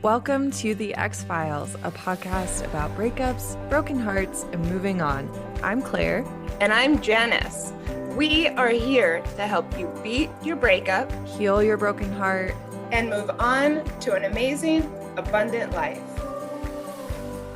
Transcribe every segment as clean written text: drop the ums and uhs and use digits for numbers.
Welcome to The X-Files, a podcast about breakups, broken hearts, and moving on. I'm Claire. And I'm Janice. We are here to help you beat your breakup, Heal your broken heart, and move on to an amazing, abundant life.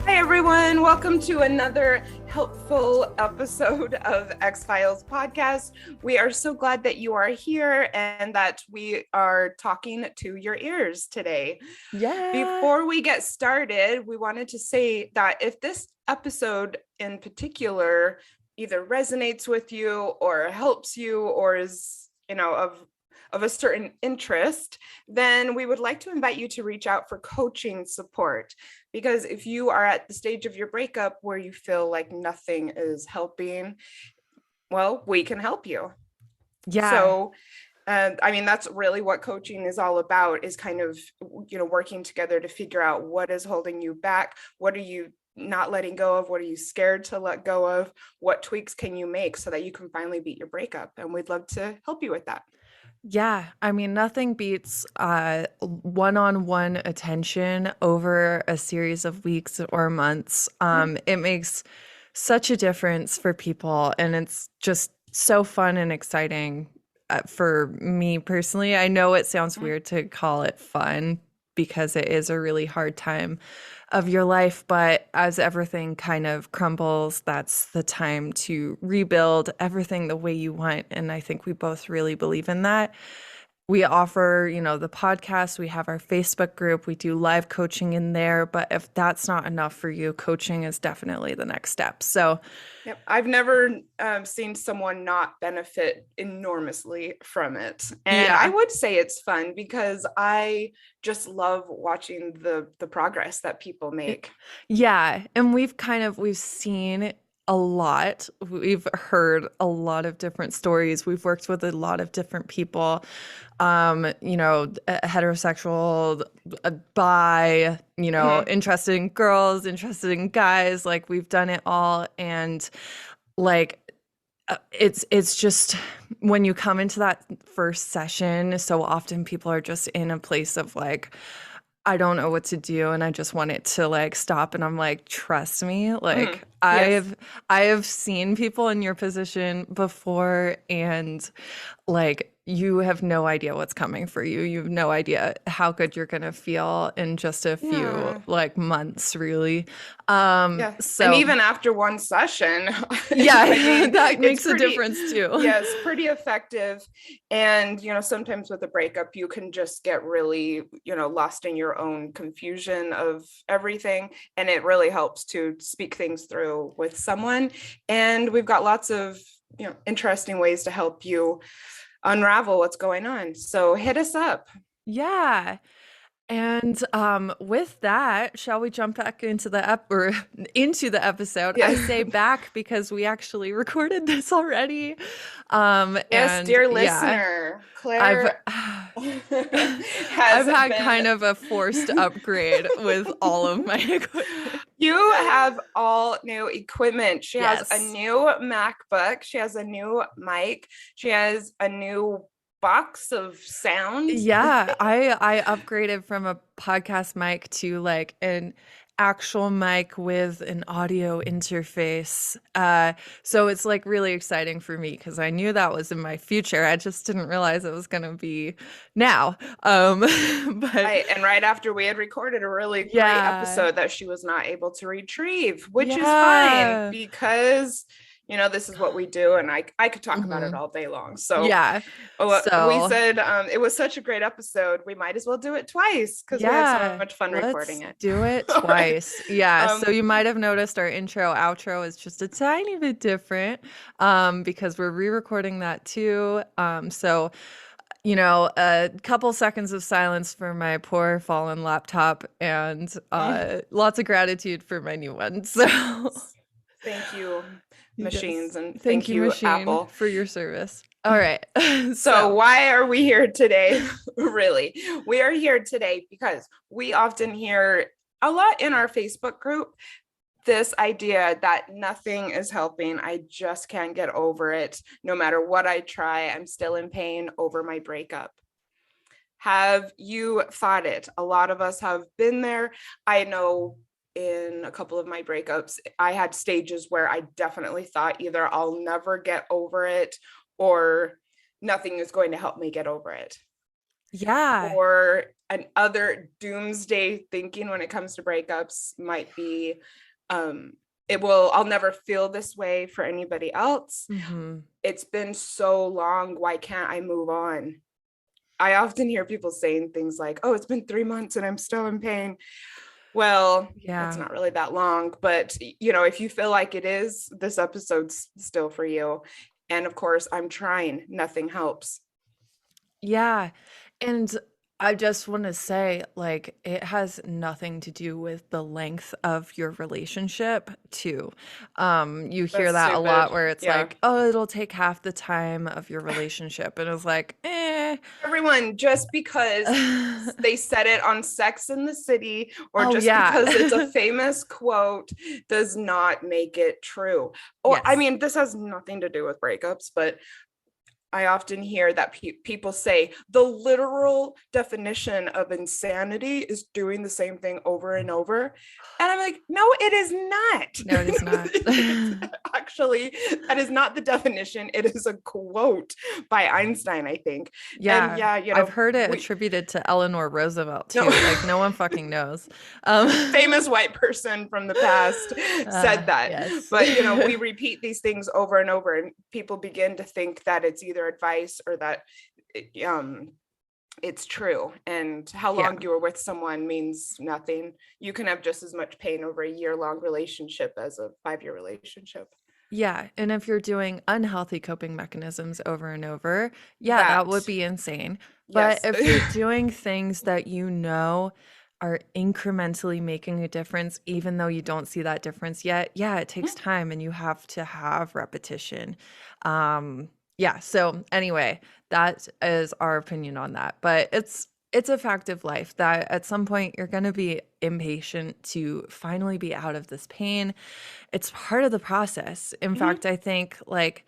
Hi, everyone. Welcome to another helpful episode of X-Files podcast. We are so glad that you are here and that we are talking to your ears today. Yeah. Before we get started, we wanted to say that if this episode in particular either resonates with you or helps you or is, of a certain interest, then we would like to invite you to reach out for coaching support. Because if you are at the stage of your breakup where you feel like nothing is helping, well, we can help you. Yeah. So, that's really what coaching is all about, is kind of, working together to figure out what is holding you back. What are you not letting go of? What are you scared to let go of? What tweaks can you make so that you can finally beat your breakup? And we'd love to help you with that. Yeah, nothing beats one-on-one attention over a series of weeks or months. It makes such a difference for people, and it's just so fun and exciting for me personally. I know it sounds weird to call it fun because it is a really hard time of your life, but as everything kind of crumbles, that's the time to rebuild everything the way you want. And I think we both really believe in that. We offer, the podcast, we have our Facebook group, we do live coaching in there, but if that's not enough for you, coaching is definitely the next step. So yep. I've never seen someone not benefit enormously from it. And yeah. I would say it's fun because I just love watching the progress that people make. Yeah. And we've seen a lot. We've heard a lot of different stories. We've worked with a lot of different people, heterosexual, bi, interested in girls, interested in guys. Like, we've done it all. And it's just when you come into that first session, so often people are just in a place of like, I don't know what to do, and I just want it to stop. And I'm like, trust me, Yes. I have seen people in your position before, and you have no idea what's coming for you. You have no idea how good you're gonna feel in just a few months, really. So, and even after one session, that makes a difference too. Yes, pretty effective. And sometimes with a breakup, you can just get really lost in your own confusion of everything, and it really helps to speak things through with someone. And we've got lots of interesting ways to help you unravel what's going on. So hit us up. Yeah. And with that, shall we jump back into the episode? Yeah. I say back because we actually recorded this already. Yes, dear listener, Claire I've had kind of a forced upgrade with all of my equipment. You have all new equipment. She has a new MacBook. She has a new mic. She has a new box of sound. Yeah, I upgraded from a podcast mic to an actual mic with an audio interface. So it's really exciting for me because I knew that was in my future. I just didn't realize it was going to be now. And right after we had recorded a really great episode that she was not able to retrieve, which is fine because this is what we do, and I could talk about it all day long. So we said it was such a great episode, we might as well do it twice because we had so much fun recording it. Do it twice. So you might have noticed our intro outro is just a tiny bit different because we're re-recording that too. So a couple seconds of silence for my poor fallen laptop, and lots of gratitude for my new one. So thank you, machines, and thank you, machine, Apple, for your service. All right. So why are we here today? Really, we are here today because we often hear a lot in our Facebook group this idea that nothing is helping. I just can't get over it. No matter what I try, I'm still in pain over my breakup. Have you thought it? A lot of us have been there. I know in a couple of my breakups, I had stages where I definitely thought either I'll never get over it or nothing is going to help me get over it. Yeah. Or an other doomsday thinking when it comes to breakups might be um I'll never feel this way for anybody else. Mhm. It's been so long, why can't I move on? I often hear people saying things like, oh, it's been 3 months and I'm still in pain. Well, it's Yeah. not really that long, but if you feel like it is, this episode's still for you. And of course, I'm trying. Nothing helps. Yeah. And I just want to say, like, it has nothing to do with the length of your relationship, too. You hear That's that a stupid. lot where it's Yeah. like, oh, it'll take half the time of your relationship. And it's like, eh. Everyone, just because they said it on Sex in the City or Oh, just yeah. because it's a famous quote does not make it true. Or, I Yes. mean, this has nothing to do with breakups, but I often hear that people say the literal definition of insanity is doing the same thing over and over. And I'm like, no, it is not. No, it is not. It's actually, that is not the definition. It is a quote by Einstein, I think. And Yeah. yeah, I've heard it we, attributed to Eleanor Roosevelt, no, too. Like, no one fucking knows. Um, famous white person from the past said that. yes. But we repeat these things over and over, and people begin to think that it's either advice or that it's true. And how Yeah. long you were with someone means nothing. You can have just as much pain over a year-long relationship as a 5-year relationship. Yeah, and if you're doing unhealthy coping mechanisms over and over, yeah, that would That, be insane. But yes. if you're doing things that you know are incrementally making a difference, even though you don't see that difference yet, yeah, it takes time and you have to have repetition. Yeah, so anyway, that is our opinion on that. But it's a fact of life that at some point you're going to be impatient to finally be out of this pain. It's part of the process. In Mhm, fact, I think like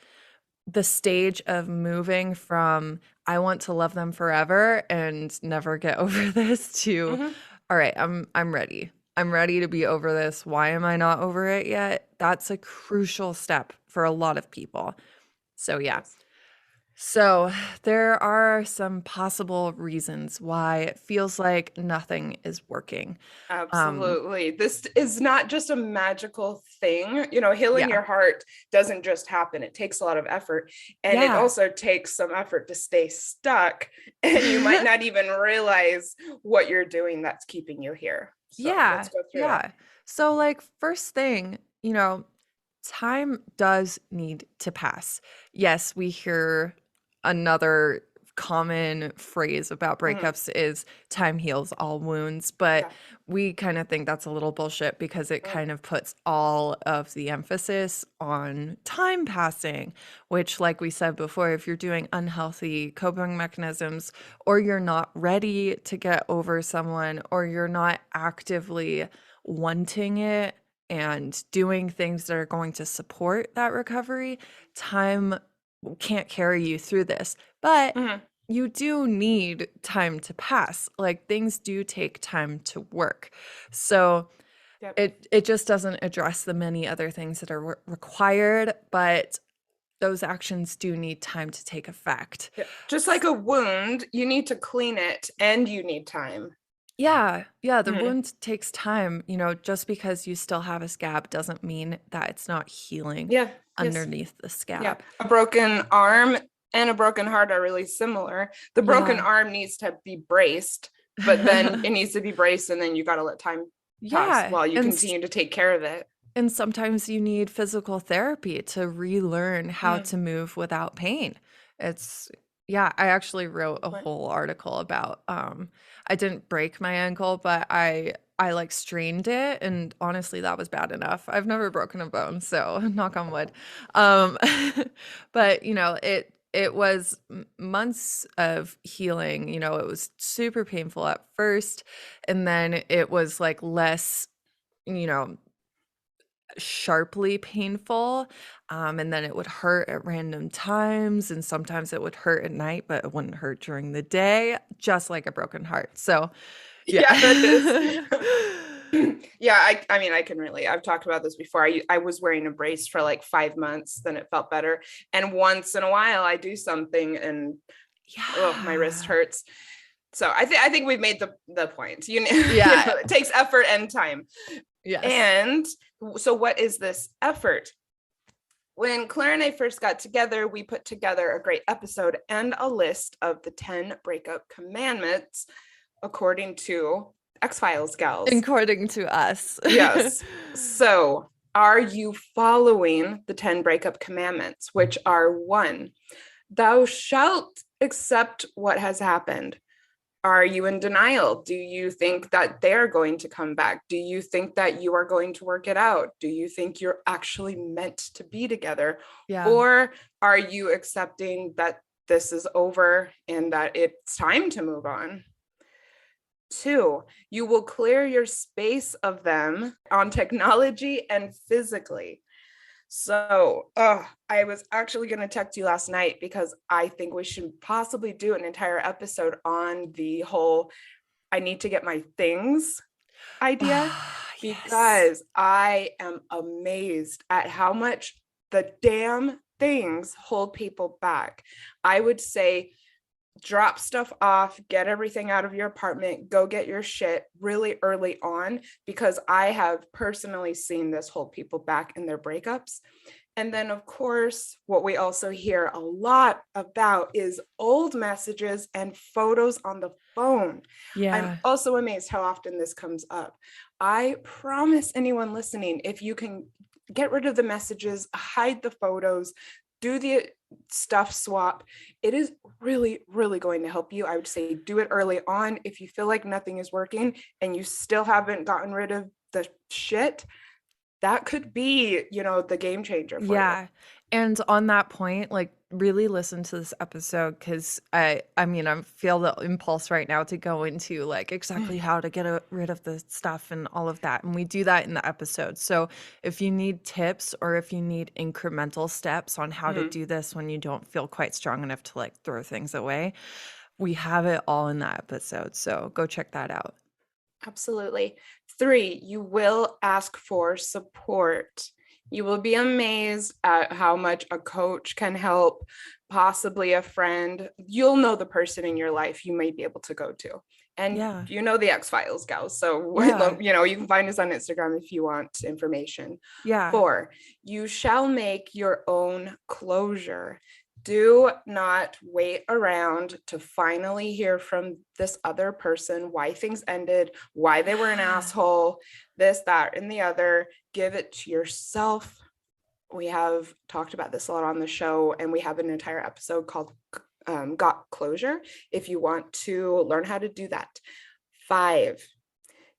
the stage of moving from I want to love them forever and never get over this to mhm. all right, I'm ready. I'm ready to be over this. Why am I not over it yet? That's a crucial step for a lot of people. So yeah. Yes. So there are some possible reasons why it feels like nothing is working. Um Absolutely. This is not just a magical thing. Healing yeah. your heart doesn't just happen. It takes a lot of effort. And it Yeah. also takes some effort to stay stuck. And you might not even realize what you're doing that's keeping you here. So let's Yeah, go through it. yeah. So, like, first thing, time does need to pass. Yes, we hear another common phrase about Mhm. breakups is time heals all wounds, but Yeah. we kind of think that's a little bullshit because it Mm. kind of puts all of the emphasis on time passing, which, like we said before, if you're doing unhealthy coping mechanisms or you're not ready to get over someone or you're not actively wanting it and doing things that are going to support that recovery, time can't carry you through this. But Mhm. you do need time to pass. Like things do take time to work. So Yep. it just doesn't address the many other things that are required, but those actions do need time to take effect. Yep. Just like a wound, you need to clean it and you need time. Yeah, yeah, the Mhm. wound takes time. Just because you still have a scab doesn't mean that it's not healing Yeah. Yes. underneath the Yeah. scab. A broken arm and a broken heart are really similar. The broken Yeah. arm needs to be braced, but then it needs to be braced, and then you got to let time pass Yeah, while you and continue to take care of it. sometimes you need physical therapy to relearn how Mm, to move without pain. It's yeah, I actually wrote good a point. whole article about I didn't break my ankle, but I like strained it and honestly that was bad enough. I've never broken a bone, so knock on wood. Um but it was months of healing. It was super painful at first and then it was like less, you know sharply painful, and then it would hurt at random times, and sometimes it would hurt at night, but it wouldn't hurt during the day, just like a broken heart. So, yeah. Yeah, that is. Yeah, I mean, I can really, I've talked about this before. I was wearing a brace for like 5 months, then it felt better. And once in a while I do something and oh, my wrist Yeah. hurts. So I think we've made the point. You know, Yeah. it takes effort and time. Yes. And so what is this effort? When Claire and I first got together, we put together a great episode and a list of the 10 breakup commandments according to X-Files gals. According to us. Yes. So, are you following the 10 breakup commandments, which are one, thou shalt accept what has happened? Are you in denial? Do you think that they're going to come back? Do you think that you are going to work it out? Do you think you're actually meant to be together? Yeah. Or are you accepting that this is over and that it's time to move on? Two, you will clear your space of them on technology and physically. So, I was actually going to text you last night because I think we should possibly do an entire episode on the whole I need to get my things idea, Ah, yes. because I am amazed at how much the damn things hold people back. I would say drop stuff off, get everything out of your apartment, go get your shit really early on, because I have personally seen this hold people back in their breakups. And then, of course, what we also hear a lot about is old messages and photos on the phone. I'm Yeah. also amazed how often this comes up. I promise anyone listening, if you can get rid of the messages, hide the photos, do the stuff swap, it is really, really going to help you. I would say do it early on. If you feel like nothing is working and you still haven't gotten rid of the shit, that could be, the game changer for you. Yeah. And on that point, like really listen to this episode because I mean I feel the impulse right now to go into like exactly how to get rid of the stuff and all of that. And we do that in the episode. So if you need tips or if you need incremental steps on how to Mhm. do this when you don't feel quite strong enough to like throw things away, we have it all in that episode. So go check that out. Absolutely. Three, you will ask for support. You will be amazed at how much a coach can help, possibly a friend. You'll know the person in your life you may be able to go to. And Yeah. you know the X-Files gals. So, Yeah. you can find us on Instagram if you want information. Yeah. Four, you shall make your own closure. Do not wait around to finally hear from this other person why things ended, why they were an Yeah. asshole, this, that, and the other. Give it to yourself. We have talked about this a lot on the show, and we have an entire episode called Got Closure if you want to learn how to do that. Five,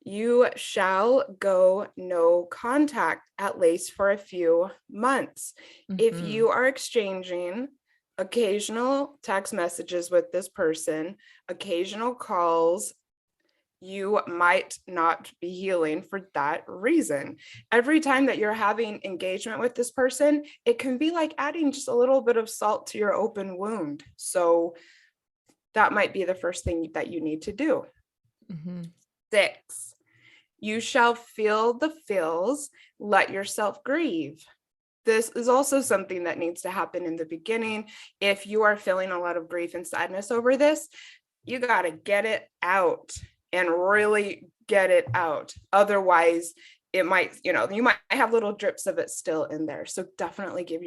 you shall go no contact, at least for a few months. If Mhm. you are exchanging occasional text messages with this person, occasional calls, you might not be healing for that reason. Every time that you're having engagement with this person, it can be like adding just a little bit of salt to your open wound. So that might be the first thing that you need to do. Mhm. Six, you shall feel the feels, let yourself grieve. This is also something that needs to happen in the beginning. If you are feeling a lot of grief and sadness over this, you got to get it out and really get it out. Otherwise, it might, you might have little drips of it still in there. So definitely give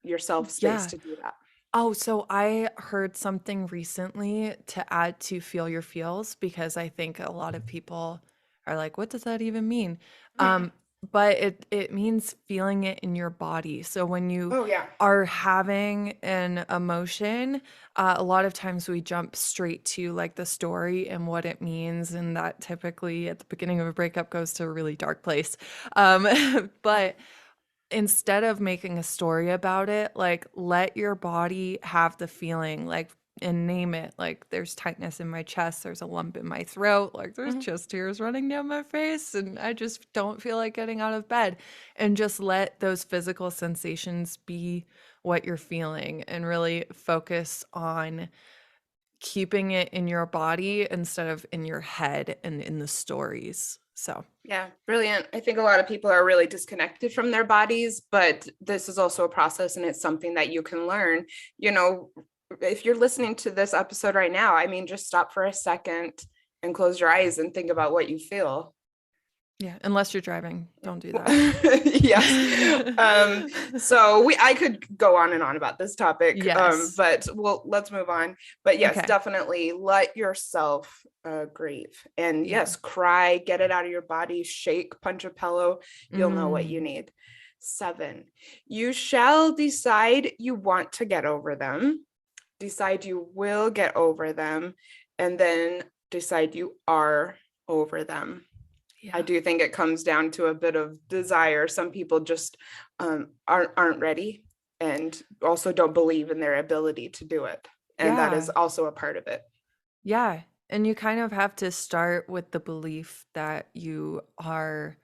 yourself space Yeah. to do that. Oh, so I heard something recently to add to feel your feels because I think a lot of people are like, what does that even mean? Um, but it means feeling it in your body. So when you Oh, yeah. are having an emotion, a lot of times we jump straight to like the story and what it means, and that typically at the beginning of a breakup goes to a really dark place. But instead of making a story about it, like let your body have the feeling, like and name it. Like there's tightness in my chest, there's a lump in my throat, like there's Mhm. just tears running down my face, and I just don't feel like getting out of bed. And just let those physical sensations be what you're feeling and really focus on keeping it in your body instead of in your head and in the stories. So, Yeah, brilliant. I think a lot of people are really disconnected from their bodies, but this is also a process and it's something that you can learn. You know, if you're listening to this episode right now, I mean, just stop for a second and close your eyes and think about what you feel. yeah, unless you're driving, don't do that. Yes. So I could go on and on about this topic, Yes. but let's move on. But yes, Okay. definitely let yourself grieve, and Yeah. yes, cry, get it out of your body, shake, punch a pillow. You'll know what you Mm. need. 7, you shall decide you want to get over them, decide you will get over them, and then decide you are over them. I Yeah. do think it comes down to a bit of desire. Some people just aren't ready, and also don't believe in their ability to do it. And that is Yeah. also a part of it. Yeah. And you kind of have to start with the belief that you are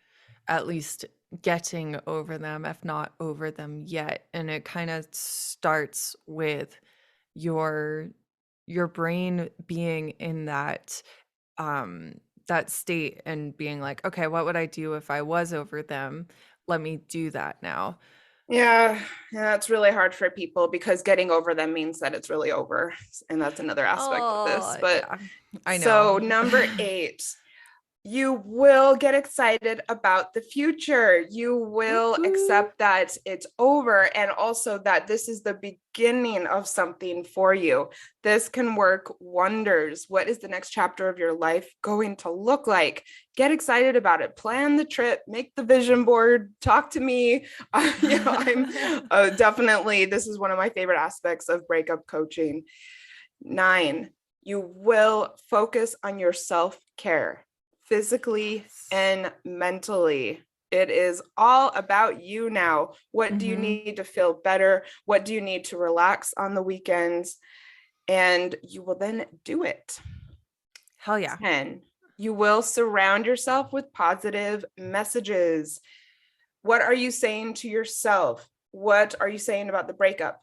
at least getting over them, if not over them yet. And it kind of starts with your your brain being in um that state and being like, okay, what would I do if I was over them? Let me do that now. Yeah, yeah, it's really hard for people because getting over them means that it's really over. And that's another aspect of this. Oh, But yeah. I know. so, number 8, you will get excited about the future. You will Woohoo. accept that it's over, and also that this is the beginning of something for you. This can work wonders. What is the next chapter of your life going to look like? Get excited about it. Plan the trip, make the vision board, talk to me. I'm definitely, this is one of my favorite aspects of breakup coaching. 9, you will focus on your self-care, physically Yes. and mentally. It is all about you now. What do you Mm-hmm. need to feel better? What do you need to relax on the weekends? And you will then do it. Hell yeah. 10, you will surround yourself with positive messages. What are you saying to yourself? What are you saying about the breakup?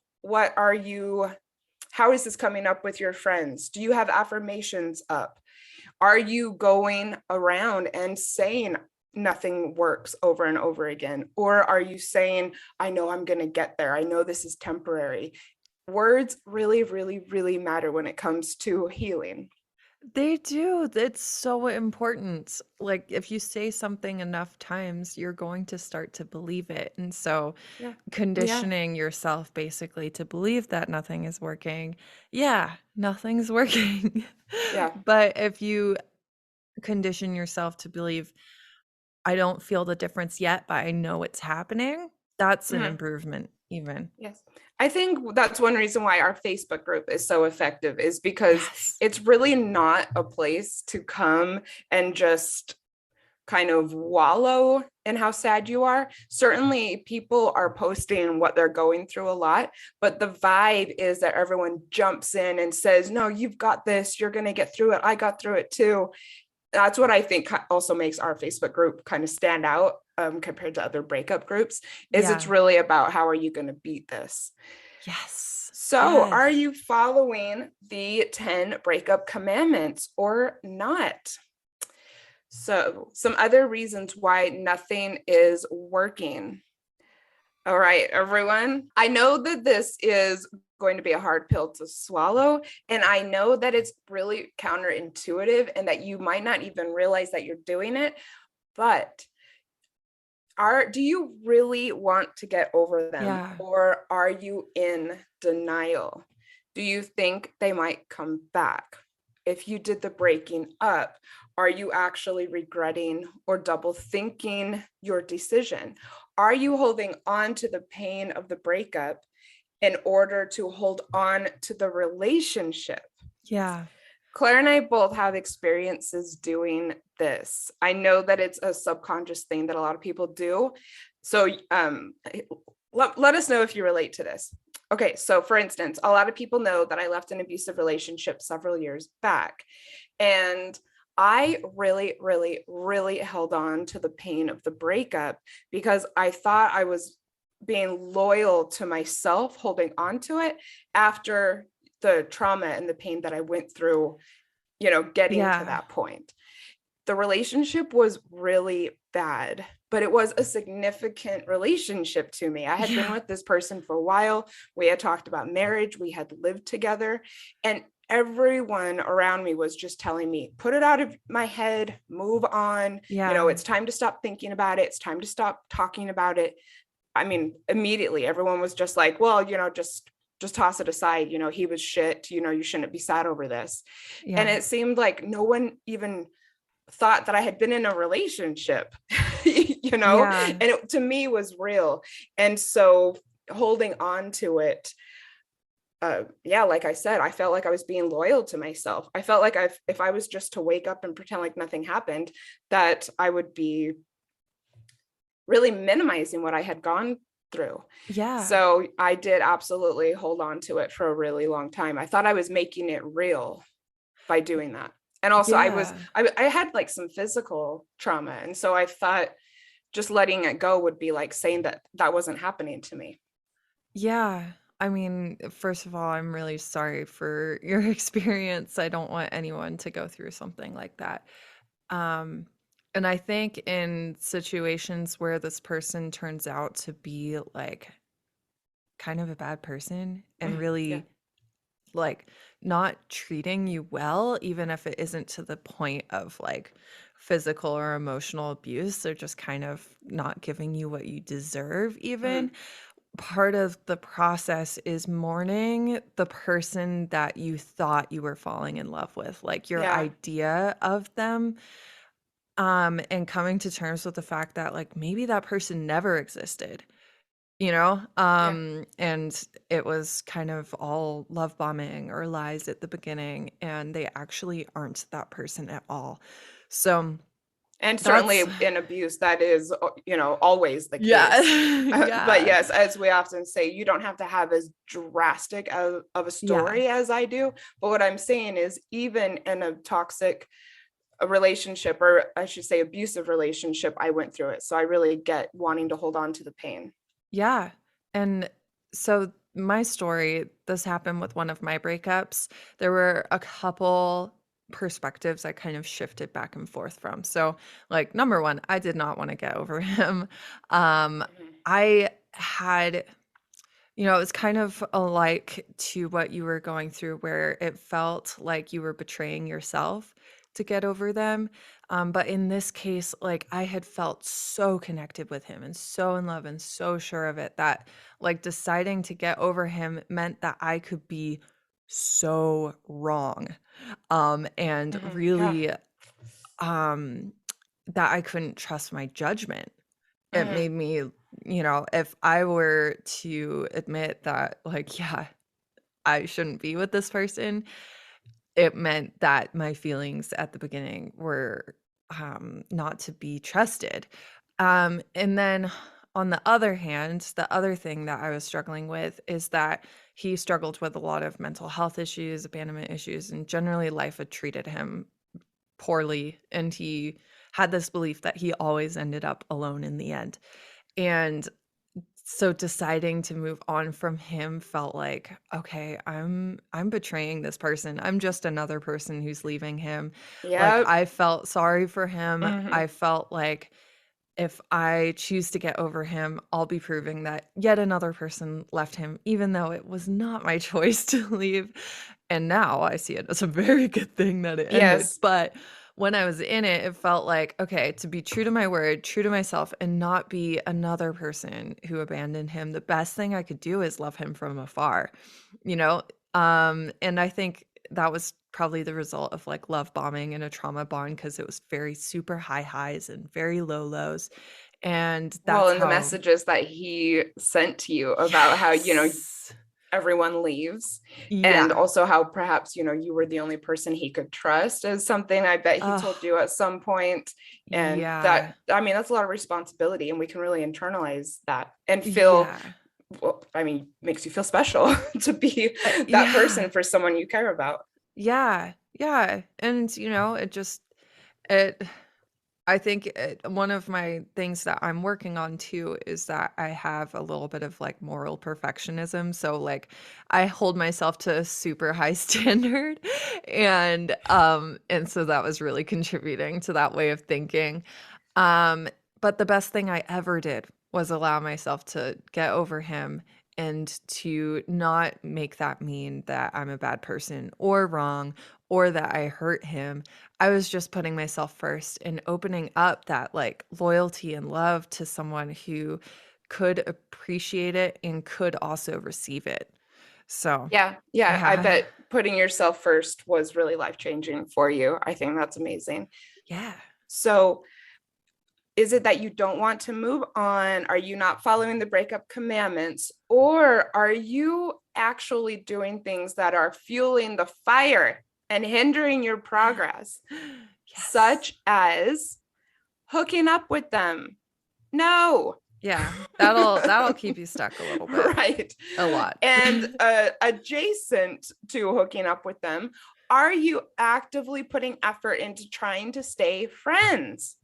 How is this coming up with your friends? Do you have affirmations up? Are you going around and saying nothing works over and over again? Or are you saying, I know I'm going to get there. I know this is temporary. Words really, really, really matter when it comes to healing. They do. It's so important. Like, if you say something enough times, you're going to start to believe it. And so, Yeah. Yeah. conditioning yourself basically to believe that nothing is working. Yeah, nothing's working. Yeah. But if you condition yourself to believe, I don't feel the difference yet, but I know it's happening, that's an Mhm. improvement, even. Yes. I think that's one reason why our Facebook group is so effective, is because Yes. it's really not a place to come and just kind of wallow in how sad you are. Certainly, people are posting what they're going through a lot, but the vibe is that everyone jumps in and says, no, you've got this. You're going to get through it. I got through it too. That's what I think also makes our Facebook group kind of stand out, compared to other breakup groups, is it's Yeah. really about how are you going to beat this. Yes. So, are Yes. you following the 10 breakup commandments or not? So, some other reasons why nothing is working. All right, everyone. I know that this is going to be a hard pill to swallow. And I know that it's really counterintuitive and that you might not even realize that you're doing it. But do you really want to get over them, Yeah. or are you in denial? Do you think they might come back? If you did the breaking up, are you actually regretting or double thinking your decision? Are you holding on to the pain of the breakup in order to hold on to the relationship? Yeah. Claire and I both have experiences doing this. I know that it's a subconscious thing that a lot of people do. So let us know if you relate to this. Okay, so for instance, a lot of people know that I left an abusive relationship several years back. And I really, really, really held on to the pain of the breakup because I thought I was being loyal to myself, holding on to it after the trauma and the pain that I went through, getting to Yeah. that point. The relationship was really bad, but it was a significant relationship to me. I had been Yeah. with this person for a while. We had talked about marriage, we had lived together, and everyone around me was just telling me, put it out of my head, move on. Yeah. It's time to stop thinking about it. It's time to stop talking about it. I mean, immediately everyone was just like, well, just toss it aside. He was shit. You shouldn't be sad over this. And Yeah. it seemed like no one even thought that I had been in a relationship, and Yeah. it to me was real. And so holding on to it, yeah, like I said, I felt like I was being loyal to myself. I felt like if I was just to wake up and pretend like nothing happened, that I would be really minimizing what I had gone through. Yeah. So I did absolutely hold on to it for a really long time. I thought I was making it real by doing that. And also Yeah. I had like some physical trauma. And so I thought just letting it go would be like saying that that wasn't happening to me. Yeah. I mean, first of all, I'm really sorry for your experience. I don't want anyone to go through something like that. Um, and I think in situations where this person turns out to be like kind of a bad person and Yeah. really like not treating you well, even if it isn't to the point of like physical or emotional abuse, they're just kind of not giving you what you deserve, even. Mm-hmm. Part of the process is mourning the person that you thought you were falling in love with, like your Yeah. idea of them, and coming to terms with the fact that like maybe that person never existed, Yeah. and it was kind of all love bombing or lies at the beginning, and they actually aren't that person at all. So And certainly that's in abuse, that is, always the yeah. case. But Yeah. yes, as we often say, you don't have to have as drastic of a Yeah. story as I do. But what I'm saying is, even in a toxic relationship, or I should say abusive relationship, I went through it. So I really get wanting to hold on to the pain. Yeah. And so my story, this happened with one of my breakups. There were a couple perspectives I kind of shifted back and forth from. So, like number 1, I did not want to get over him. Mhm. I had it was kind of alike to what you were going through, where it felt like you were betraying yourself to get over them. But in this case, like I had felt so connected with him and so in love and so sure of it that like deciding to get over him meant that I could be so wrong. And Yeah. really, um, that I couldn't trust my judgment. It Hmm. made me, if I were to admit that, like, yeah, I shouldn't be with this person, it meant that my feelings at the beginning were, not to be trusted. And then on the other hand, the other thing that I was struggling with is that he struggled with a lot of mental health issues, abandonment issues, and generally life had treated him poorly. And he had this belief that he always ended up alone in the end. And so deciding to move on from him felt like, okay, I'm betraying this person. I'm just another person who's leaving him. Like Yep. I felt sorry for him. Hmm. I felt like if I choose to get over him, I'll be proving that yet another person left him, even though it was not my choice to leave. And now I see it as a very good thing that it ended. Yes. But when I was in it, it felt like, okay, to be true to my word, true to myself, and not be another person who abandoned him, the best thing I could do is love him from afar, you know? And I think that was probably the result of like love bombing and a trauma bond because it was very super high highs and very low lows. And Well, that's and the how, messages that he sent to you about how, yes. everyone leaves, and Yeah. also how perhaps, you were the only person he could trust, is something I bet he told Oh, you at some point. And yeah. that, I mean, that's a lot of responsibility, and we can really internalize that and feel Yeah. well, I mean, makes you feel special to be that Yeah. person for someone you care about. Yeah. Yeah. And, it just, it, I think one of my things that I'm working on too is that I have a little bit of like moral perfectionism. So like I hold myself to a super high standard and so that was really contributing to that way of thinking. Um, but the best thing I ever did was allow myself to get over him and to not make that mean that I'm a bad person or wrong or that I hurt him. I was just putting myself first and opening up that like loyalty and love to someone who could appreciate it and could also receive it. So, Yeah, yeah, I yeah. bet putting yourself first was really life-changing for you. I think that's amazing. Yeah. So, is it that you don't want to move on? Are you not following the breakup commandments? Or are you actually doing things that are fueling the fire and hindering your progress, Yes. such as hooking up with them? No. Yeah. That'll keep you stuck a little bit. Right. A lot. And adjacent to hooking up with them, are you actively putting effort into trying to stay friends?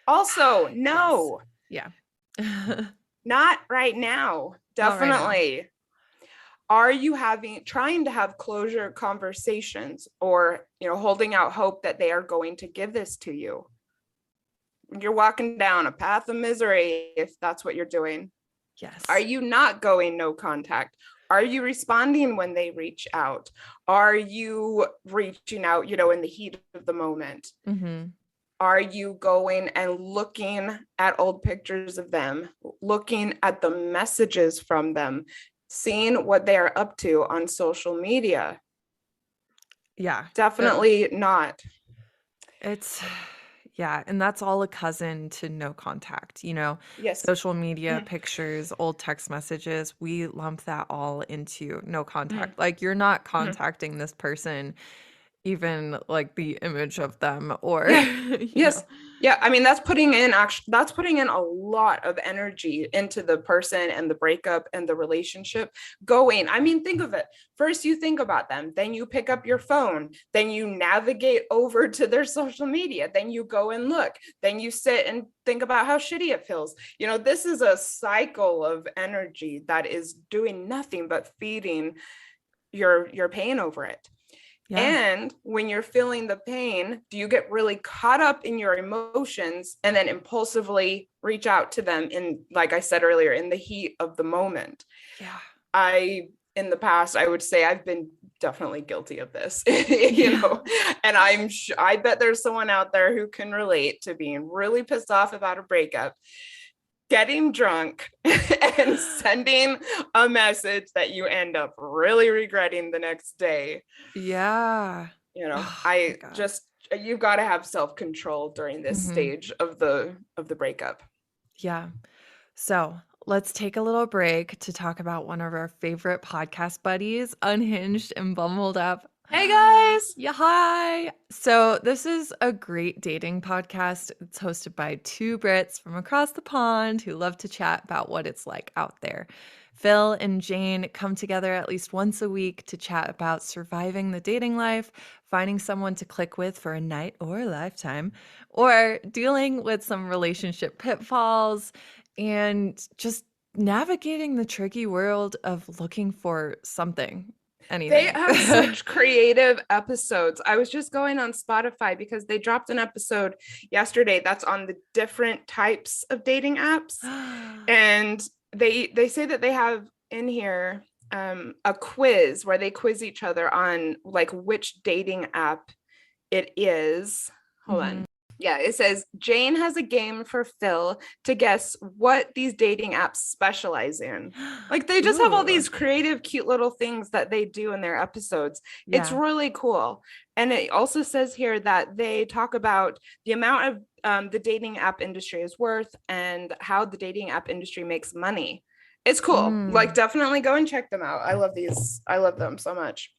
Also, Yes. no, Yeah. not right now. Not right now. Definitely. Are you trying to have closure conversations, or holding out hope that they are going to give this to you? You're walking down a path of misery if that's what you're doing. Are Yes. you not going no contact? Are you responding when they reach out? Are you reaching out, in the heat of the moment? Mhm. Are you going and looking at old pictures of them, looking at the messages from them, seeing what they are up to on social media? Yeah. Definitely not. It's yeah, and that's all a cousin to no contact, Yes. social media, Mhm. pictures, old text messages, we lump that all into no Mhm. contact. Like you're not Mhm. contacting this person, even like the image of them or, Yeah. you Yes. know. Yeah. I mean, that's putting in a lot of energy into the person and the breakup and the relationship going. I mean, think of it. First, you think about them, then you pick up your phone, then you navigate over to their social media, then you go and look, then you sit and think about how shitty it feels. This is a cycle of energy that is doing nothing but feeding your pain over it. Yeah. And when you're feeling the pain, do you get really caught up in your emotions and then impulsively reach out to them in, like I said earlier, in the heat of the moment? Yeah. In the past, I would say I've been definitely guilty of this, Yeah. and I bet there's someone out there who can relate to being really pissed off about a breakup, getting drunk and sending a message that you end up really regretting the next day. Yeah. Oh my I God. just you've got to have self-control during this Mhm. stage of the breakup. Yeah. So let's take a little break to talk about one of our favorite podcast buddies, Unhinged and Bumbled Up. Hey guys. Yeah, hi. So, this is a great dating podcast. It's hosted by two Brits from across the pond who love to chat about what it's like out there. Phil and Jane come together at least once a week to chat about surviving the dating life, finding someone to click with for a night or a lifetime, or dealing with some relationship pitfalls and just navigating the tricky world of looking for something, They anything. have such creative episodes. I was just going on Spotify because they dropped an episode yesterday that's on the different types of dating apps. And they say that they have in here a quiz where they quiz each other on like which dating app it is. Hold Mhm. on. Yeah, it says Jane has a game for Phil to guess what these dating apps specialize in. Like they just have all Ooh, these creative, cute little things that they do in their episodes. It's yeah. really cool. And it also says here that they talk about the amount of the dating app industry is worth and how the dating app industry makes money. It's cool. Like Mm, definitely go and check them out. I love these. I love them so much.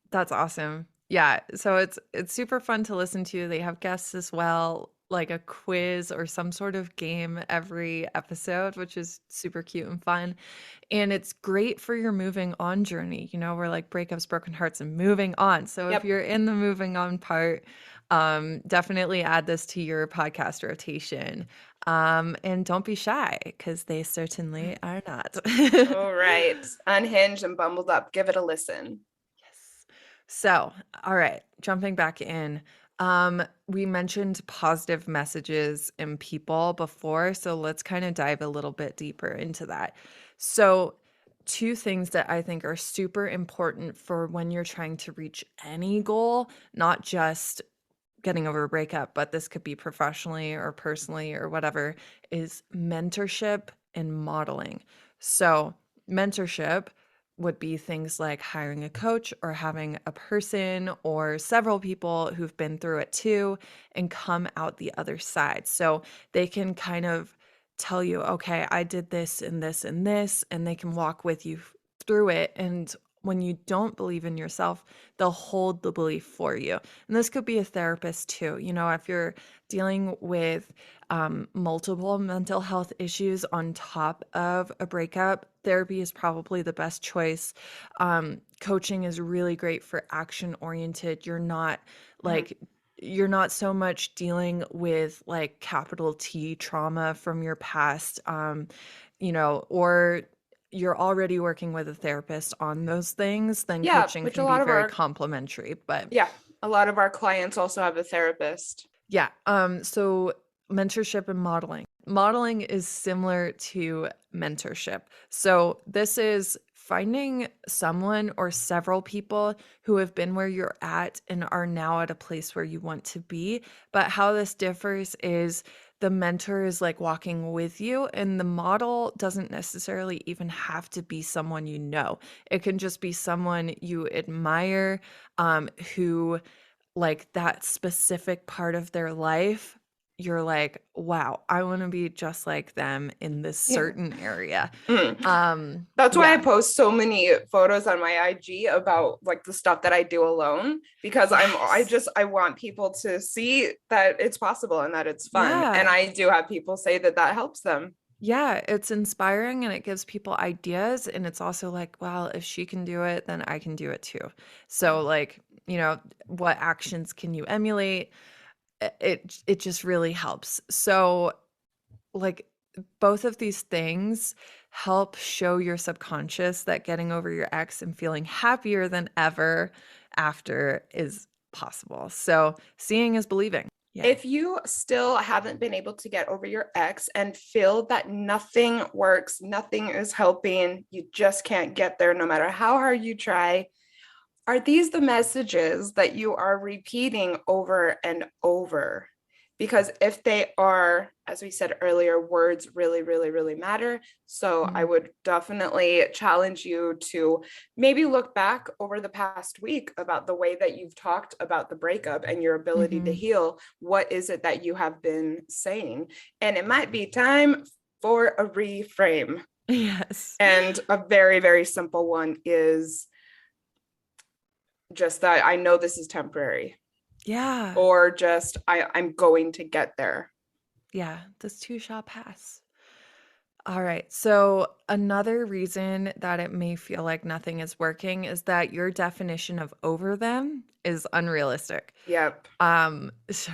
that's awesome. Yeah, so it's super fun to listen to. They have guests as well. like a quiz or some sort of game every episode, which is super cute and fun. And it's great for your moving on journey. We're like breakups, broken hearts, and moving on. So if Yep. you're in the moving on part, definitely add this to your podcast rotation. And don't be shy because they certainly are not. All right. Unhinged and Bumbled Up. Give it a listen. Yes. So, all right, jumping back in. We mentioned positive messages in people before, so let's kind of dive a little bit deeper into that. So, two things that I think are super important for when you're trying to reach any goal, not just getting over a breakup, but this could be professionally or personally or whatever, is mentorship and modeling. So, mentorship would be things like hiring a coach or having a person or several people who've been through it too and come out the other side. So, they can kind of tell you, okay, I did this and this and this, and they can walk with you through it. And when you don't believe in yourself, they'll hold the belief for you. And this could be a therapist too. If you're dealing with multiple mental health issues on top of a breakup, therapy is probably the best choice. Coaching is really great for action oriented. Mhm. Like, you're not so much dealing with like capital T trauma from your past, or you're already working with a therapist on those things, then Yeah, coaching which a can be lot of very our complementary. But yeah, a lot of our clients also have a therapist. yeah, so mentorship and modeling. Modeling is similar to mentorship. So this is finding someone or several people who have been where you're at and are now at a place where you want to be. But how this differs is the mentor is like walking with you, and the model doesn't necessarily even have to be someone you know. It can just be someone you admire, who like that specific part of their life, you're like, wow, I want to be just like them in this Yeah. certain area. Mm. Um, That's why I yeah. post so many photos on my IG about like the stuff that I do alone because Yes. I want people to see that it's possible and that it's fun. And Yeah. I do have people say that that helps them. Yeah, it's inspiring and it gives people ideas. And it's also like, well, if she can do it, then I can do it too. So, like, what actions can you emulate? It just really helps. So, like, both of these things help show your subconscious that getting over your ex and feeling happier than ever after is possible. So, seeing is believing. Yeah. If you still haven't been able to get over your ex and feel that nothing works, nothing is helping, you just can't get there no matter how hard you try, are these the messages that you are repeating over and over? Because if they are, as we said earlier, words really, really, really matter. So I Mhm. would definitely challenge you to maybe look back over the past week about the way that you've talked about the breakup and your ability to Mhm. heal. What is it that you have been saying? And it might be time for a reframe. Yes. And a very, very simple one is just that I know this is temporary, Yeah. or just I'm going to get there. Yeah. This too shall pass. All right. So, another reason that it may feel like nothing is working is that your definition of over them is unrealistic. Yep. So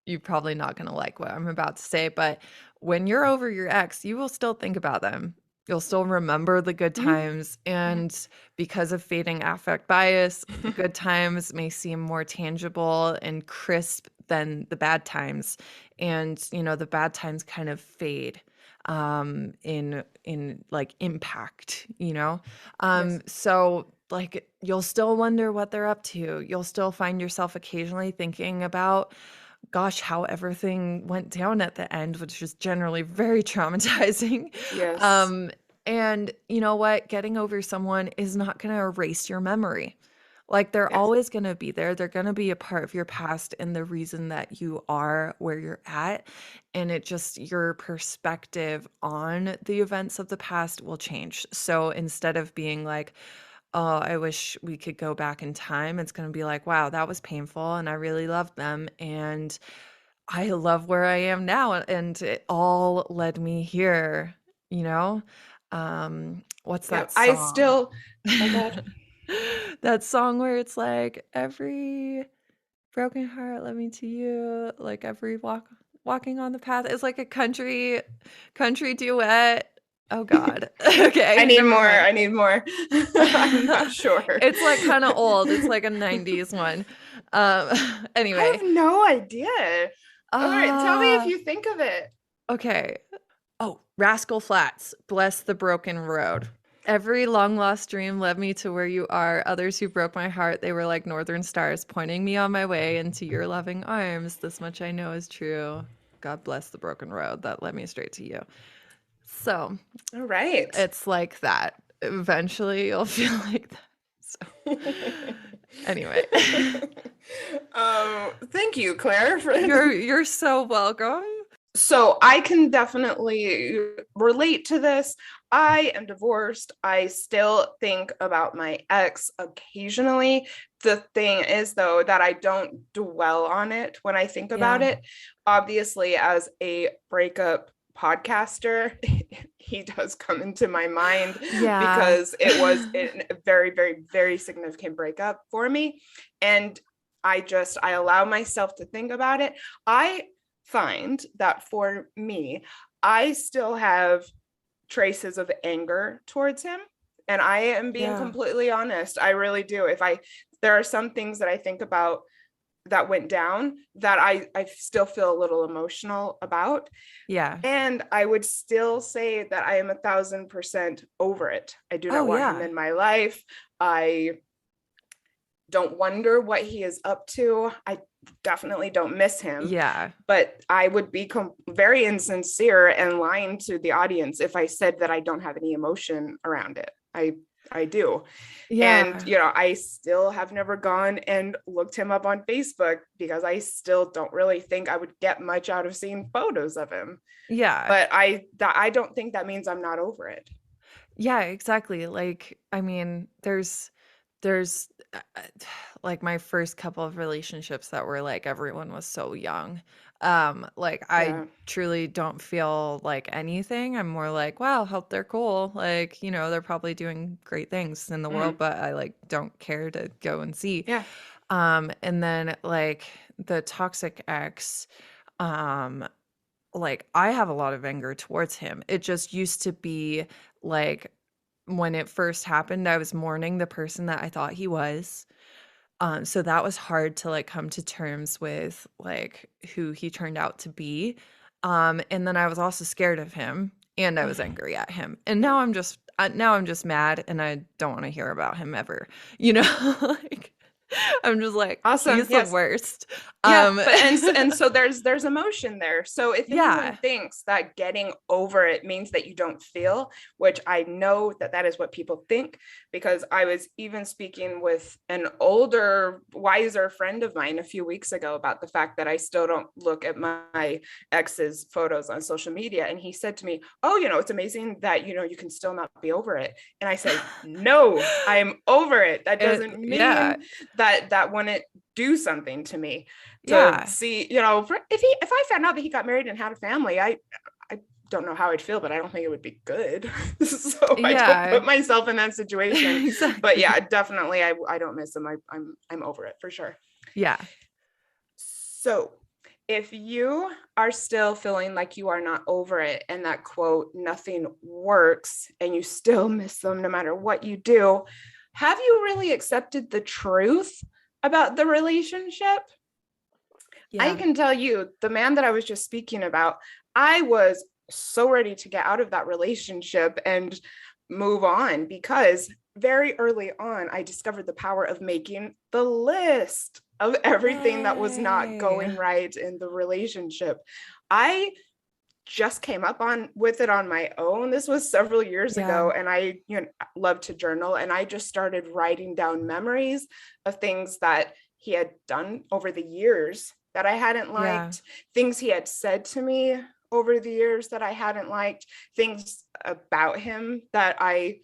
you're probably not gonna like what I'm about to say, but when you're over your ex, you will still think about them. You'll still remember the good Mhm. times, Mhm. and because of fading affect bias, the good times may seem more tangible and crisp than the bad times. And, the bad times kind of fade in like impact, Yes. so like you'll still wonder what they're up to. You'll still find yourself occasionally thinking about, gosh, how everything went down at the end, which is generally very traumatizing. Yes. Um, and you know what? Getting over someone is not going to erase your memory. Like, they're Yes. always going to be there. They're going to be a part of your past and the reason that you are where you're at. And your perspective on the events of the past will change. So instead of being like, oh, I wish we could go back in time, it's going to be like, wow, that was painful and I really loved them. And I love where I am now, and it all led me here, you know? What's Yeah, that I song? still, oh God. That song where it's like, "Every broken heart led me to you, like every walking on the path." It's like a country duet. Oh God. I Okay, need never more. mind. I need more. I'm not sure. It's like kind of old. It's like a 90s one. Um, I anyway. have no idea. All right, tell me if Uh, you think of it. okay. Oh, Rascal Flats, Bless the Broken Road. Every long lost dream led me to where you are. Others who broke my heart, they were like northern stars, pointing me on my way into your loving arms. This much I know is true. God bless the broken road that led me straight to you. So All right. it's like that. Eventually, you'll feel like that. So, anyway, Thank you, Claire. you're so welcome. So I can definitely relate to this. I am divorced. I still think about my ex occasionally. The thing is, though, that I don't dwell on it when I think about Yeah, it. Obviously, as a breakup podcaster, he does come into my mind yeah, because it was a very, very, very significant breakup for me. And I allow myself to think about it. I find that for me, I still have traces of anger towards him. And I am being yeah, completely honest. I really do. There are some things that I think about that went down that I still feel a little emotional about. yeah. And I would still say that I am 1,000% over it. I do not Oh, want him yeah, in my life. I don't wonder what he is up to. I definitely don't miss him, yeah, but I would be very insincere and lying to the audience if I said that I don't have any emotion around it. I do. And, yeah. I still have never gone and looked him up on Facebook because I still don't really think I would get much out of seeing photos of him. Yeah. But I don't think that means I'm not over it. Yeah, exactly. Like, I mean, there's like my first couple of relationships that were like everyone was so young. Like I Yeah. truly don't feel like anything. I'm more like, wow, hope they're cool. Like, they're probably doing great things in the world, Mm. but I like don't care to go and see. Yeah. And then like the toxic ex, um like I have a lot of anger towards him. It just used to be like when it first happened, I was mourning the person that I thought he was. So that was hard to like come to terms with like who he turned out to be. And then I was also scared of him and I was angry at him. And Yeah. now I'm just mad and I don't want to hear about him ever. You know, like I'm just like Awesome. he's the Yes. worst. Yeah, Um but and so there's emotion there. So if anyone yeah. thinks that getting over it means that you don't feel, which I know that that is what people think, because I was even speaking with an older, wiser friend of mine a few weeks ago about the fact that I still don't look at my ex's photos on social media, and he said to me, "Oh, it's amazing that you can still not be over it." And I say, "No, I'm over it. That doesn't Yeah. mean that wouldn't do something to me." To Yeah. see, if I found out that he got married and had a family, I don't know how I'd feel, but I don't think it would be good. So I don't Yeah. put myself in that situation. But Exactly. yeah, definitely I don't miss him. I'm over it for sure. Yeah. So if you are still feeling like you are not over it and that quote, nothing works, and you still miss them no matter what you do, have you really accepted the truth about the relationship? I Yeah. can tell you, the man that I was just speaking about, I was so ready to get out of that relationship and move on because very early on, I discovered the power of making the list of everything that was not Yay. going right in the relationship. I just came up on with it on my own. This was several years Yeah. ago, and I love to journal, and I just started writing down memories of things that he had done over the years that I hadn't Yeah. liked, things he had said to me over the years that I hadn't liked, things about him that I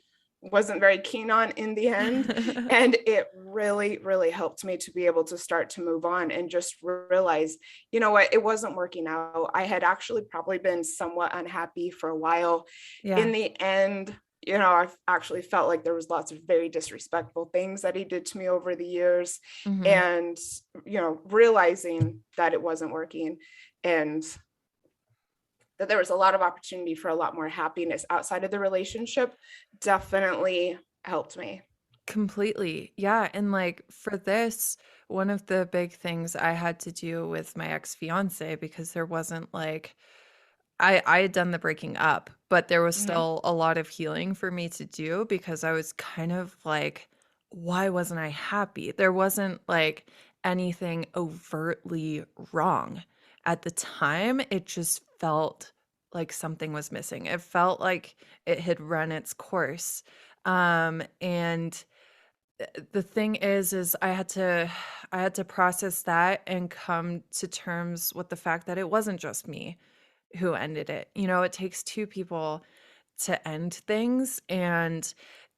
wasn't very keen on in the end. And it really, really helped me to be able to start to move on and just realize, you know what, it wasn't working out. I had actually probably been somewhat unhappy for a while. Yeah. In the end, you know, I've actually felt like there was lots of very disrespectful things that he did to me over the years. Hmm. And, you know, realizing that it wasn't working and that there was a lot of opportunity for a lot more happiness outside of the relationship definitely helped me. Completely. Yeah. And like for this, one of the big things I had to do with my ex-fiance, because there wasn't like I had done the breaking up, but there was Mhm. still a lot of healing for me to do because I was kind of like, why wasn't I happy? There wasn't like anything overtly wrong. At the time, it just felt like something was missing. It felt like it had run its course. And the thing is I had to process that and come to terms with the fact that it wasn't just me who ended it. You know, it takes two people to end things, and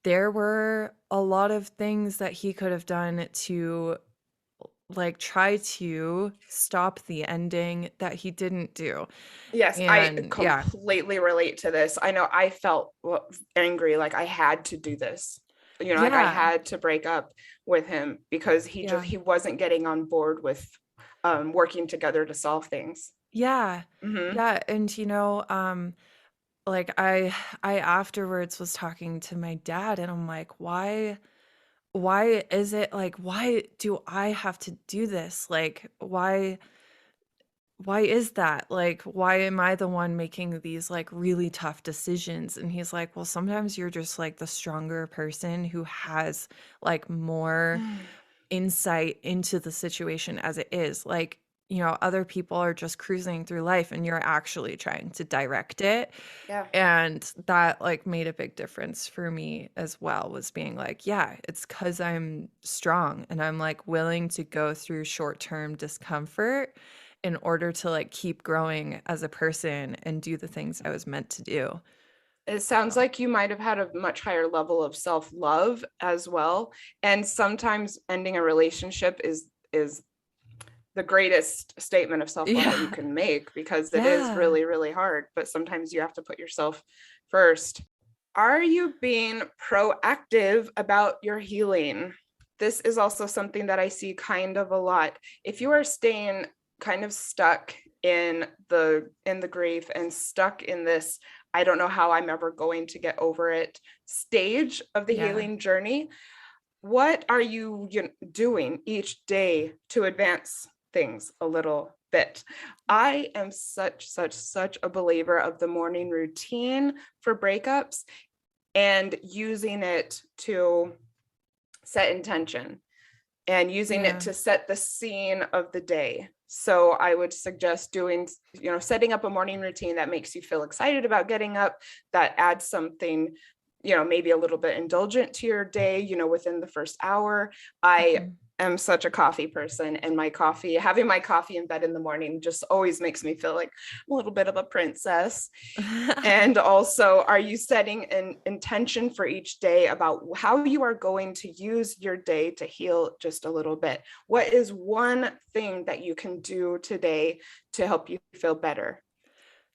there were a lot of things that he could have done to like try to stop the ending that he didn't do. Yes, I And yeah. completely relate to this. I know I felt angry, like I had to do this. You know, like I Yeah. had to break up with him because Yeah. he wasn't getting on board with working together to solve things. Yeah. Hmm. Yeah, and like I afterwards was talking to my dad and I'm like, why is it like why do I have to do this? Like why is that? Like why am I the one making these like really tough decisions? And he's like, well, sometimes you're just like the stronger person who has like more insight into the situation as it is. Like, you know, other people are just cruising through life and you're actually trying to direct it. Yeah. And that like made a big difference for me as well, was being like, yeah, it's because I'm strong and I'm like willing to go through short-term discomfort in order to like keep growing as a person and do the things I was meant to do. It sounds So, like you might have had a much higher level of self-love as well. And sometimes ending a relationship is the greatest statement of self-love that you yeah. can make because it is Yeah. really, really hard, but sometimes you have to put yourself first. Are you being proactive about your healing? This is also something that I see kind of a lot. If you are staying kind of stuck in the grief and stuck in this, I don't know how I'm ever going to get over it stage of the Yeah. healing journey, what are you doing each day to advance things a little bit? I am such a believer of the morning routine for breakups and using it to set intention and using it Yeah. to set the scene of the day. So I would suggest doing, you know, setting up a morning routine that makes you feel excited about getting up, that adds something, you know, maybe a little bit indulgent to your day, you know, within the first hour. I Mhm. am such a coffee person, and having my coffee in bed in the morning just always makes me feel like a little bit of a princess. And also, are you setting an intention for each day about how you are going to use your day to heal just a little bit? What is one thing that you can do today to help you feel better?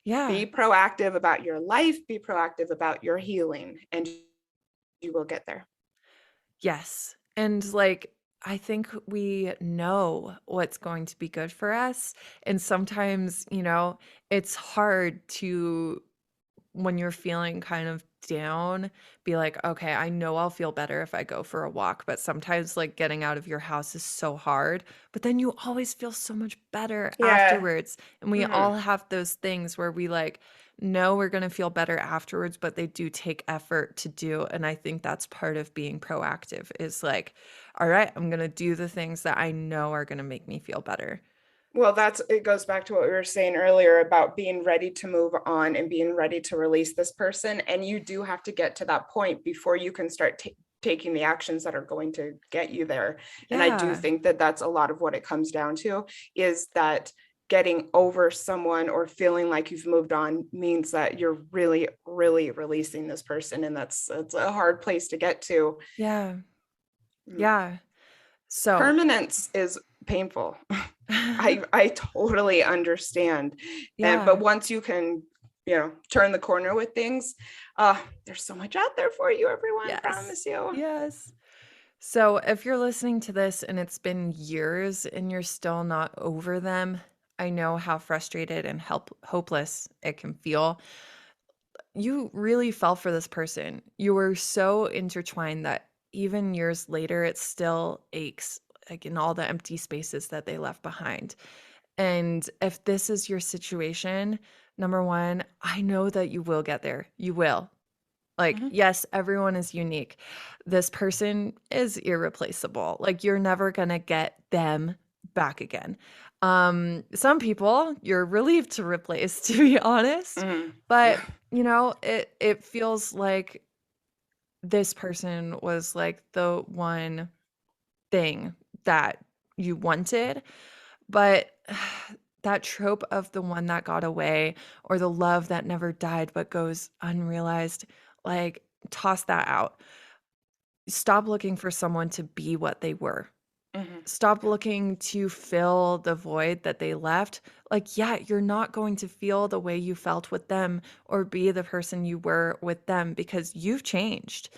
Yeah. Be proactive about your life, be proactive about your healing, and you will get there. Yes. And like, I think we know what's going to be good for us. And sometimes, you know, it's hard to, when you're feeling kind of down, be like, okay, I know I'll feel better if I go for a walk. But sometimes, like, getting out of your house is so hard. But then you always feel so much better Yeah. afterwards. And we all Hmm. have those things where we like know we're going to feel better afterwards, but they do take effort to do. And I think that's part of being proactive is like, all right, I'm going to do the things that I know are going to make me feel better. Well, it goes back to what we were saying earlier about being ready to move on and being ready to release this person. And you do have to get to that point before you can start taking the actions that are going to get you there. And I do Yeah. think that that's a lot of what it comes down to is that getting over someone or feeling like you've moved on means that you're really, really releasing this person. And it's a hard place to get to. Yeah. Mm. Yeah. So, Permanence is painful. I totally understand. But yeah. once you can, turn the corner with things, there's so much out there for you, everyone. Yes. Promise you. Yes. So, if you're listening to this and it's been years and you're still not over them, I know how frustrated and hopeless it can feel. You really fell for this person. You were so intertwined that even years later, it still aches, like in all the empty spaces that they left behind. And if this is your situation, number one, I know that you will get there. You will. Like, Mhm. yes, everyone is unique. This person is irreplaceable. Like, you're never gonna get them back again. Some people you're relieved to replace, to be honest. Mhm. But, it feels like this person was like the one thing that you wanted, but that trope of the one that got away or the love that never died but goes unrealized, like, toss that out. Stop looking for someone to be what they were. Mhm. Stop looking to fill the void that they left. Like, yeah, you're not going to feel the way you felt with them or be the person you were with them because you've changed.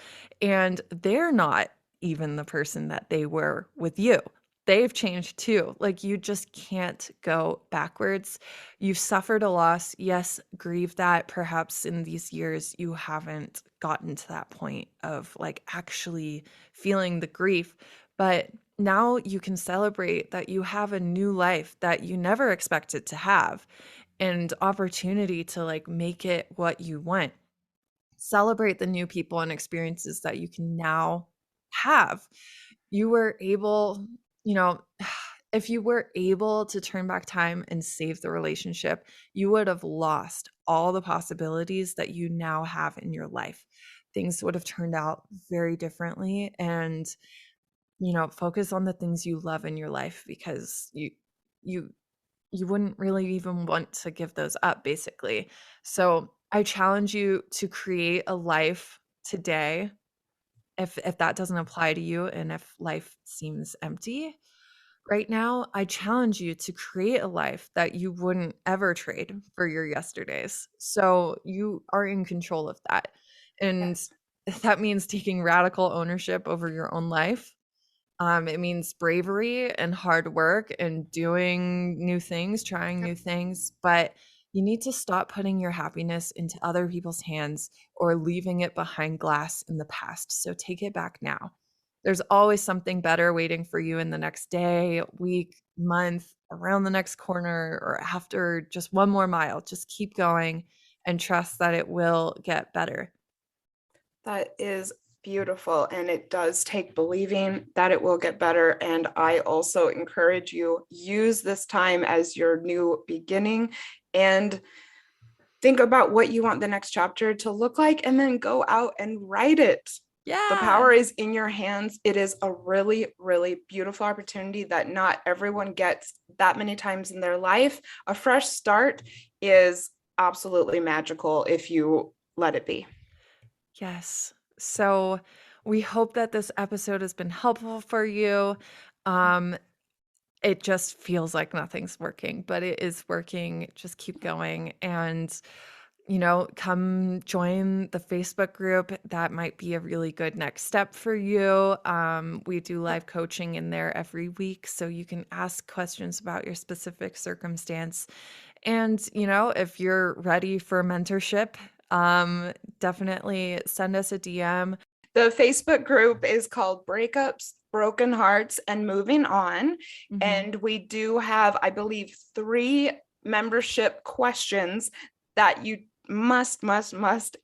And they're not even the person that they were with you. They've changed too. Like, you just can't go backwards. You've suffered a loss. Yes, grieve that. Perhaps in these years, you haven't gotten to that point of like actually feeling the grief. But now you can celebrate that you have a new life that you never expected to have and opportunity to like make it what you want. Celebrate the new people and experiences that you can now have. You were able, you know, if you were able to turn back time and save the relationship, you would have lost all the possibilities that you now have in your life. Things would have turned out very differently. And focus on the things you love in your life because you you wouldn't really even want to give those up basically. So, I challenge you to create a life today if that doesn't apply to you and if life seems empty right now, I challenge you to create a life that you wouldn't ever trade for your yesterdays. So, you are in control of that. And Yes. that means taking radical ownership over your own life. It means bravery and hard work and doing new things, trying Yep. new things, but you need to stop putting your happiness into other people's hands or leaving it behind glass in the past. So take it back now. There's always something better waiting for you in the next day, week, month, around the next corner, or after just one more mile. Just keep going and trust that it will get better. That is beautiful. And it does take believing that it will get better. And I also encourage you, use this time as your new beginning and think about what you want the next chapter to look like and then go out and write it. The Yeah. power is in your hands. It is a really, really beautiful opportunity that not everyone gets that many times in their life. A fresh start is absolutely magical if you let it be. Yes. So we hope that this episode has been helpful for you. Um, it just feels like nothing's working, but it is working. Just keep going and, come join the Facebook group. That might be a really good next step for you. We do live coaching in there every week, so you can ask questions about your specific circumstance. And, if you're ready for mentorship, definitely send us a DM. The Facebook group is called Breakups, Broken Hearts, and Moving On. Mhm. And we do have, I believe, 3 membership questions that you must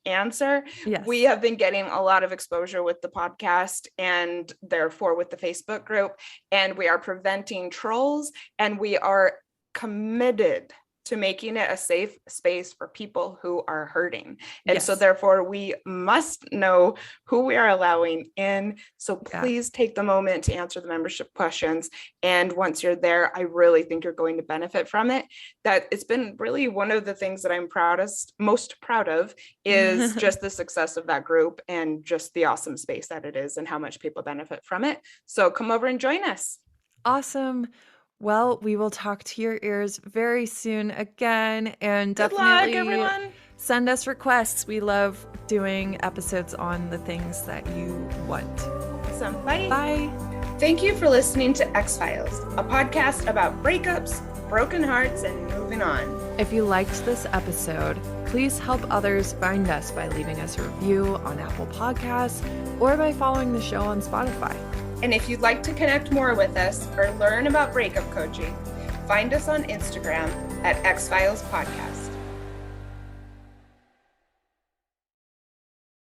answer. We Yes. have been getting a lot of exposure with the podcast and therefore with the Facebook group. And we are preventing trolls and we are committed to making it a safe space for people who are hurting. And so Yes. therefore we must know who we are allowing in. So Yeah. please take the moment to answer the membership questions. And once you're there, I really think you're going to benefit from it. That it's been really one of the things that I'm most proud of is just the success of that group and just the awesome space that it is and how much people benefit from it. So come over and join us. Awesome. Well, we will talk to your ears very soon again, and Good luck, definitely everyone. send us requests. We love doing episodes on the things that you want. Awesome. Bye. Bye. Thank you for listening to X-Files, a podcast about breakups, broken hearts, and moving on. If you liked this episode, please help others find us by leaving us a review on Apple Podcasts or by following the show on Spotify. And if you'd like to connect more with us or learn about breakup coaching, find us on Instagram at X-Files Podcast.